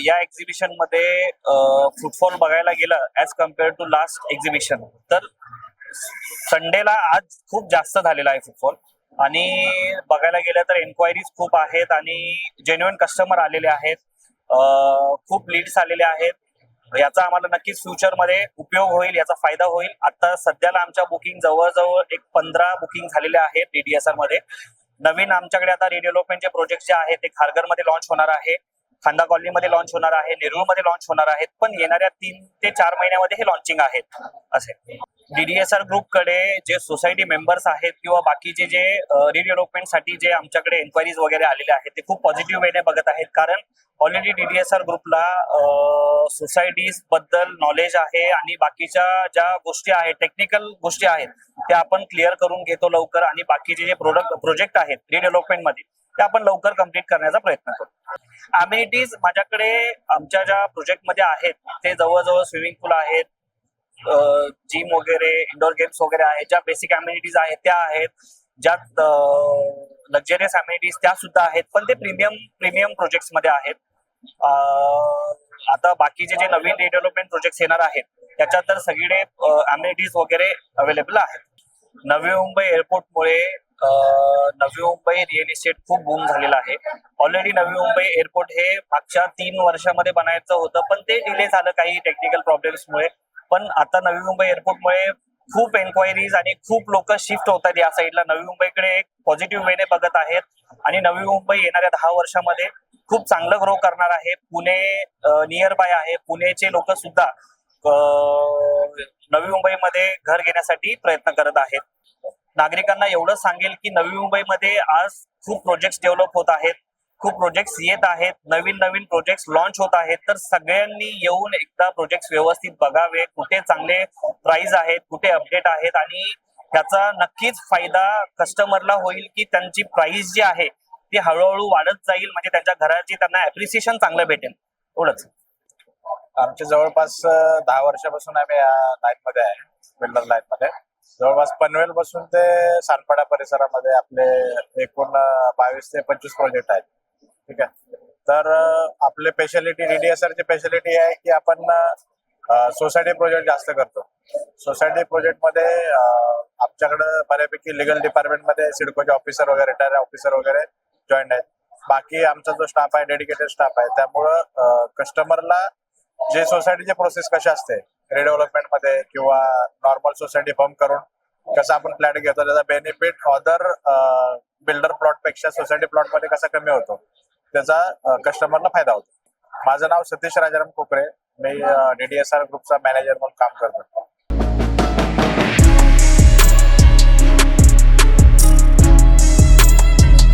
या एक्झिबिशन मध्ये फुटफॉल बघायला गेलं as compared to last exhibition, तर संडेला आज खूप जास्त झालेला आहे फुटफॉल. आणि बघायला गेलं तर एन्क्वायरीज खूप आहेत आणि जेन्युइन कस्टमर आलेले आहेत. खूप लीड्स आलेले आहेत. याचा आम्हाला नक्कीच फ्युचरमध्ये उपयोग होईल, याचा फायदा होईल. आता सध्याला आमच्या बुकिंग जवळजवळ एक 15 बुकिंग झालेले आहेत DDSR मध्ये. नवीन आमच्याकडे आता रिडेव्हलपमेंटचे प्रोजेक्ट जे आहेत ते खारघरमध्ये लॉन्च होणार आहे, खांदा कॉलनीमध्ये लॉन्च होणार आहे, नेरूळमध्ये लॉन्च होणार आहेत. पण येणाऱ्या 3 ते 4 महिन्यामध्ये हे लॉन्चिंग आहेत. असे DDSR ग्रुपकडे जे सोसायटी मेंबर्स आहेत किंवा बाकीचे जे रिडेव्हलपमेंटसाठी जे आमच्याकडे एन्क्वायरीज वगैरे आलेले आहेत ते खूप पॉझिटिव्ह वेने बघत आहेत. कारण ऑलरेडी DDSR ग्रुपला सोसायटीज बद्दल नॉलेज आहे आणि बाकीच्या ज्या गोष्टी आहेत, टेक्निकल गोष्टी आहेत, त्या आपण क्लिअर करून घेतो लवकर. आणि बाकीचे जे प्रोजेक्ट आहेत रिडेव्हलपमेंट मध्ये ते आपण लवकर कम्प्लीट करण्याचा प्रयत्न करू. अम्युनिटीज माझ्याकडे आमच्या ज्या प्रोजेक्ट मध्ये आहेत ते जवळजवळ स्विमिंग पूल आहेत, जिम वगैरे, इंडोर गेम्स वगैरे आहेत. ज्या बेसिक अम्युनिटीज आहेत त्या आहेत, ज्यात लक्झरियस अम्युनिटीज त्या सुद्धा आहेत, पण ते प्रीमियम प्रोजेक्ट्स मध्ये आहेत. आता बाकीचे जे नवीन रिडेव्हलपमेंट प्रोजेक्ट्स येणार आहेत त्याच्यात तर सगळे अम्युनिटीज वगैरे अवेलेबल आहेत. नवी मुंबई एअरपोर्टमुळे नवी मुंबई रिअल इस्टेट खूप बूम झालेला आहे. ऑलरेडी नवी मुंबई एअरपोर्ट हे मागच्या 3 वर्षामध्ये बनायचं होतं, पण ते डिले झालं काही टेक्निकल प्रॉब्लेम्समुळे. पण आता नवी मुंबई एअरपोर्टमुळे खूप एन्क्वायरीज आणि खूप लोक शिफ्ट होत आहेत या साईडला. नवी मुंबईकडे एक पॉझिटिव्ह वेने बघत आहेत आणि नवी मुंबई येणाऱ्या 10 वर्षामध्ये खूप चांगलं ग्रो करणार आहे. पुणे नियर बाय आहे. पुणेचे लोक सुद्धा नवी मुंबईमध्ये घर घेण्यासाठी प्रयत्न करत आहेत. नागरिकांना एवढं सांगेल की नवी मुंबईमध्ये आज खूप प्रोजेक्ट्स डेव्हलप होत आहेत, खूप प्रोजेक्ट्स येत आहेत, नवीन नवीन प्रोजेक्ट्स लॉन्च होत आहेत. तर सगळ्यांनी येऊन एकदा प्रोजेक्ट्स व्यवस्थित बघावे, कुठे चांगले प्राइस आहेत, कुठे अपडेट आहेत. आणि त्याचा नक्कीच फायदा कस्टमरला होईल की त्यांची प्राइस जी आहे ती हळूहळू वाढत जाईल, म्हणजे त्यांच्या घराची त्यांना ऍप्रिसिएशन चांगलं भेटेल. एवढंच. आमच्या जवळपास 10 वर्षापासून आम्ही या लाईन मध्ये आहे, बिल्डर लाईन मध्ये. जवळपास पनवेल पासून ते सानपाडा परिसरामध्ये आपले एकूण 22 ते 25 प्रोजेक्ट आहेत. ठीक आहे. तर आपले स्पेशालिटी DDSR ची स्पेशालिटी आहे की आपण सोसायटी प्रोजेक्ट जास्त करतो. सोसायटी प्रोजेक्ट मध्ये आमच्याकडे बऱ्यापैकी लिगल डिपार्टमेंट मध्ये सिडकोचे ऑफिसर वगैरे, रिटायर ऑफिसर वगैरे जॉईन आहेत. बाकी आमचा जो स्टाफ आहे डेडिकेटेड स्टाफ आहे. त्यामुळं कस्टमरला जे सोसायटीचे प्रोसेस कशा असते रिडेव्हलपमेंट मध्ये किंवा नॉर्मल सोसायटी फॉर्म करून कसं आपण फ्लॅट घेतो, त्याचा बेनिफिट अदर बिल्डर प्लॉट पेक्षा सोसायटी प्लॉट मध्ये कसा कमी होतो त्याचा कस्टमरला फायदा होतो. माझं नाव सतीश राजाराम कोकरे. मी DDSR ग्रुपचा मॅनेजर म्हणून काम करतो.